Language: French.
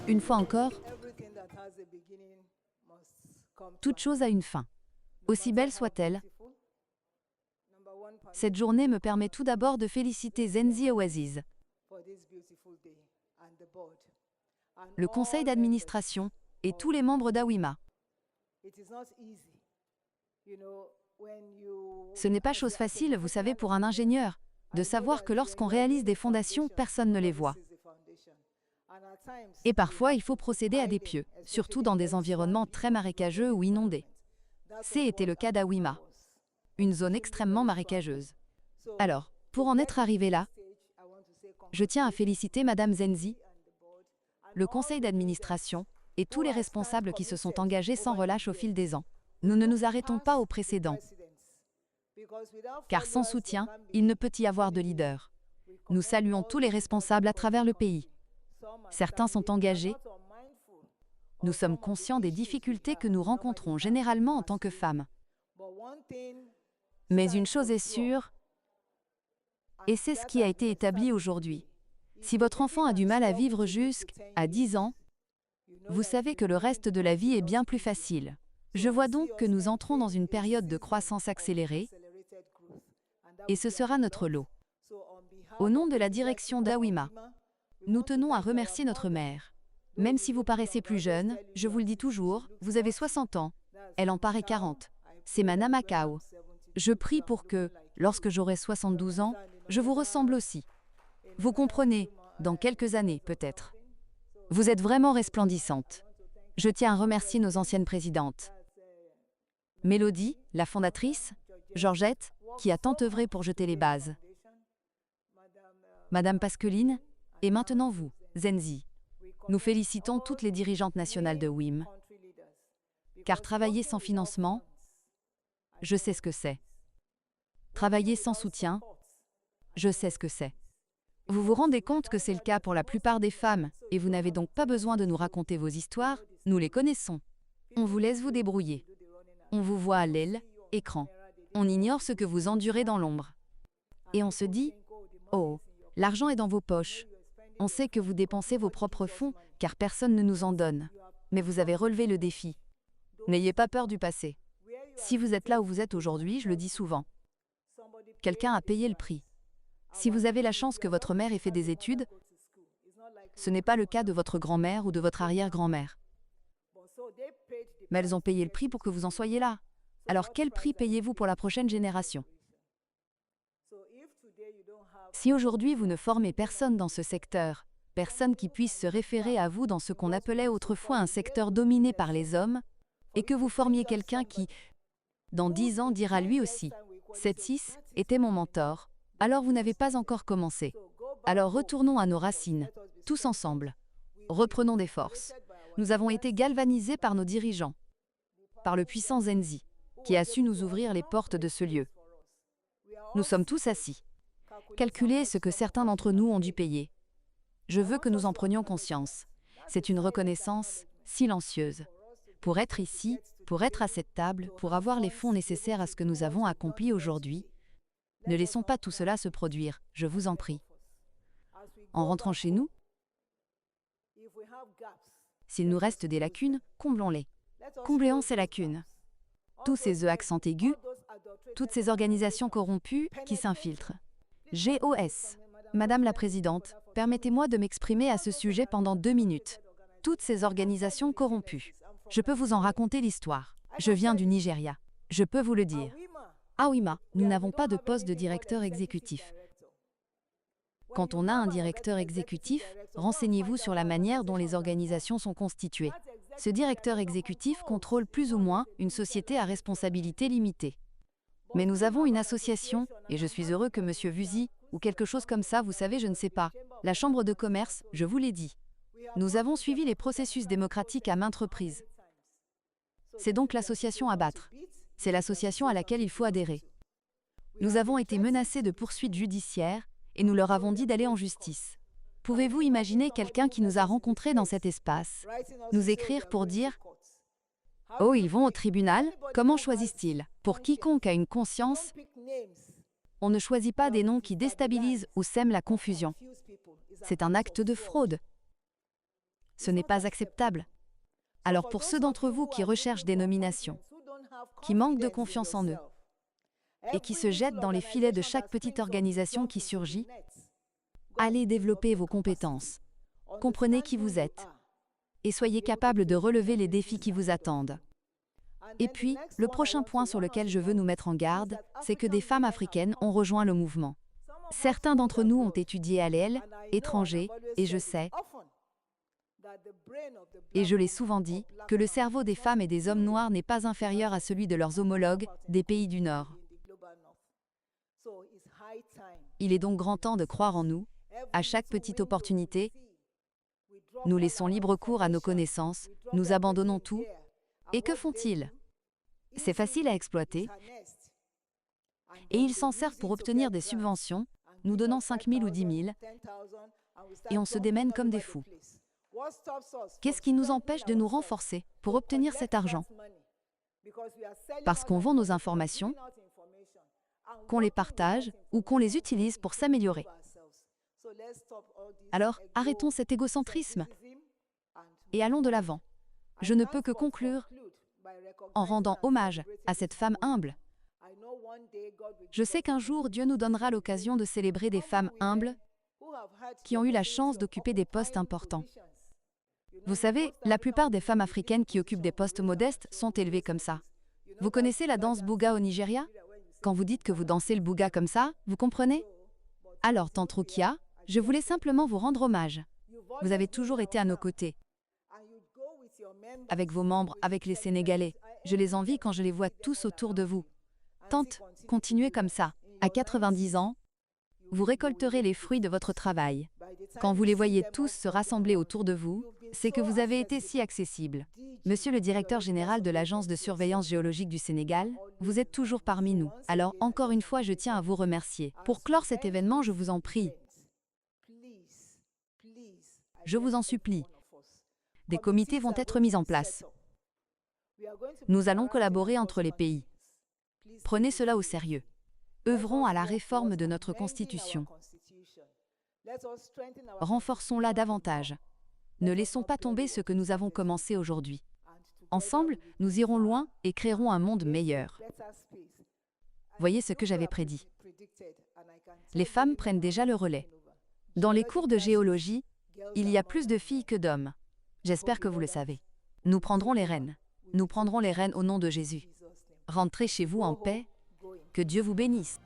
Une fois encore, toute chose a une fin. Aussi belle soit-elle, cette journée me permet tout d'abord de féliciter Zenzi Oasis, le conseil d'administration et tous les membres d'Awima. Ce n'est pas chose facile, vous savez, pour un ingénieur, de savoir que lorsqu'on réalise des fondations, personne ne les voit. Et parfois, il faut procéder à des pieux, surtout dans des environnements très marécageux ou inondés. C'était le cas d'Awima, une zone extrêmement marécageuse. Alors, pour en être arrivé là, je tiens à féliciter Madame Zenzi, le conseil d'administration et tous les responsables qui se sont engagés sans relâche au fil des ans. Nous ne nous arrêtons pas aux précédents, car sans soutien, il ne peut y avoir de leader. Nous saluons tous les responsables à travers le pays. Certains sont engagés. Nous sommes conscients des difficultés que nous rencontrons généralement en tant que femmes. Mais une chose est sûre, et c'est ce qui a été établi aujourd'hui. Si votre enfant a du mal à vivre jusqu'à 10 ans, vous savez que le reste de la vie est bien plus facile. Je vois donc que nous entrons dans une période de croissance accélérée, et ce sera notre lot. Au nom de la direction d'Awima, nous tenons à remercier notre mère. Même si vous paraissez plus jeune, je vous le dis toujours, vous avez 60 ans, elle en paraît 40. C'est Mana Macao. Je prie pour que, lorsque j'aurai 72 ans, je vous ressemble aussi. Vous comprenez, dans quelques années peut-être. Vous êtes vraiment resplendissante. Je tiens à remercier nos anciennes présidentes. Mélodie, la fondatrice, Georgette, qui a tant œuvré pour jeter les bases. Madame Pasqueline, et maintenant vous, Zenzi. Nous félicitons toutes les dirigeantes nationales de WIM. Car travailler sans financement, je sais ce que c'est. Travailler sans soutien, je sais ce que c'est. Vous vous rendez compte que c'est le cas pour la plupart des femmes, et vous n'avez donc pas besoin de nous raconter vos histoires, nous les connaissons. On vous laisse vous débrouiller. On vous voit à l'aile, écran. On ignore ce que vous endurez dans l'ombre. Et on se dit, oh, l'argent est dans vos poches. On sait que vous dépensez vos propres fonds, car personne ne nous en donne. Mais vous avez relevé le défi. N'ayez pas peur du passé. Si vous êtes là où vous êtes aujourd'hui, je le dis souvent, quelqu'un a payé le prix. Si vous avez la chance que votre mère ait fait des études, ce n'est pas le cas de votre grand-mère ou de votre arrière-grand-mère. Mais elles ont payé le prix pour que vous en soyez là. Alors quel prix payez-vous pour la prochaine génération? Si aujourd'hui vous ne formez personne dans ce secteur, personne qui puisse se référer à vous dans ce qu'on appelait autrefois un secteur dominé par les hommes, et que vous formiez quelqu'un qui, dans 10 ans, dira lui aussi « 7-6 était mon mentor », alors vous n'avez pas encore commencé. Alors retournons à nos racines, tous ensemble. Reprenons des forces. Nous avons été galvanisés par nos dirigeants, par le puissant Zenzi, qui a su nous ouvrir les portes de ce lieu. Nous sommes tous assis. Calculez ce que certains d'entre nous ont dû payer. Je veux que nous en prenions conscience. C'est une reconnaissance silencieuse. Pour être ici, pour être à cette table, pour avoir les fonds nécessaires à ce que nous avons accompli aujourd'hui, ne laissons pas tout cela se produire, je vous en prie. En rentrant chez nous, s'il nous reste des lacunes, comblons-les. Comblons ces lacunes. Tous ces accents aigus, toutes ces organisations corrompues qui s'infiltrent. GOS. Madame la Présidente, permettez-moi de m'exprimer à ce sujet pendant 2 minutes. Toutes ces organisations corrompues. Je peux vous en raconter l'histoire. Je viens du Nigeria. Je peux vous le dire. À Awima, nous n'avons pas de poste de directeur exécutif. Quand on a un directeur exécutif, renseignez-vous sur la manière dont les organisations sont constituées. Ce directeur exécutif contrôle plus ou moins une société à responsabilité limitée. Mais nous avons une association, et je suis heureux que M. Vuzi, ou quelque chose comme ça, vous savez, je ne sais pas, la Chambre de commerce, je vous l'ai dit. Nous avons suivi les processus démocratiques à maintes reprises. C'est donc l'association à battre. C'est l'association à laquelle il faut adhérer. Nous avons été menacés de poursuites judiciaires et nous leur avons dit d'aller en justice. Pouvez-vous imaginer quelqu'un qui nous a rencontrés dans cet espace, nous écrire pour dire « Oh, ils vont au tribunal? Comment choisissent-ils » Pour quiconque a une conscience, on ne choisit pas des noms qui déstabilisent ou sèment la confusion. C'est un acte de fraude. Ce n'est pas acceptable. Alors pour ceux d'entre vous qui recherchent des nominations, qui manquent de confiance en eux, et qui se jettent dans les filets de chaque petite organisation qui surgit, allez développer vos compétences. Comprenez qui vous êtes et soyez capable de relever les défis qui vous attendent. Et puis, le prochain point sur lequel je veux nous mettre en garde, c'est que des femmes africaines ont rejoint le mouvement. Certains d'entre nous ont étudié à l'EL, étrangers, et je sais, et je l'ai souvent dit, que le cerveau des femmes et des hommes noirs n'est pas inférieur à celui de leurs homologues des pays du Nord. Il est donc grand temps de croire en nous. À chaque petite opportunité, nous laissons libre cours à nos connaissances, nous abandonnons tout. Et que font-ils? C'est facile à exploiter. Et ils s'en servent pour obtenir des subventions, nous donnant 5 000 ou 10 000, et on se démène comme des fous. Qu'est-ce qui nous empêche de nous renforcer pour obtenir cet argent? Parce qu'on vend nos informations, qu'on les partage ou qu'on les utilise pour s'améliorer. Alors, arrêtons cet égocentrisme et allons de l'avant. Je ne peux que conclure en rendant hommage à cette femme humble. Je sais qu'un jour, Dieu nous donnera l'occasion de célébrer des femmes humbles qui ont eu la chance d'occuper des postes importants. Vous savez, la plupart des femmes africaines qui occupent des postes modestes sont élevées comme ça. Vous connaissez la danse Bouga au Nigeria? Quand vous dites que vous dansez le Bouga comme ça, vous comprenez? Alors, Tante Rukia, je voulais simplement vous rendre hommage. Vous avez toujours été à nos côtés. Avec vos membres, avec les Sénégalais. Je les envie quand je les vois tous autour de vous. Tante, continuez comme ça. À 90 ans, vous récolterez les fruits de votre travail. Quand vous les voyez tous se rassembler autour de vous, c'est que vous avez été si accessible. Monsieur le directeur général de l'Agence de surveillance géologique du Sénégal, vous êtes toujours parmi nous. Alors, encore une fois, je tiens à vous remercier. Pour clore cet événement, je vous en prie. Je vous en supplie. Des comités vont être mis en place. Nous allons collaborer entre les pays. Prenez cela au sérieux. Œuvrons à la réforme de notre Constitution. Renforçons-la davantage. Ne laissons pas tomber ce que nous avons commencé aujourd'hui. Ensemble, nous irons loin et créerons un monde meilleur. Voyez ce que j'avais prédit. Les femmes prennent déjà le relais. Dans les cours de géologie, il y a plus de filles que d'hommes. J'espère que vous le savez. Nous prendrons les rênes. Nous prendrons les rênes au nom de Jésus. Rentrez chez vous en paix. Que Dieu vous bénisse.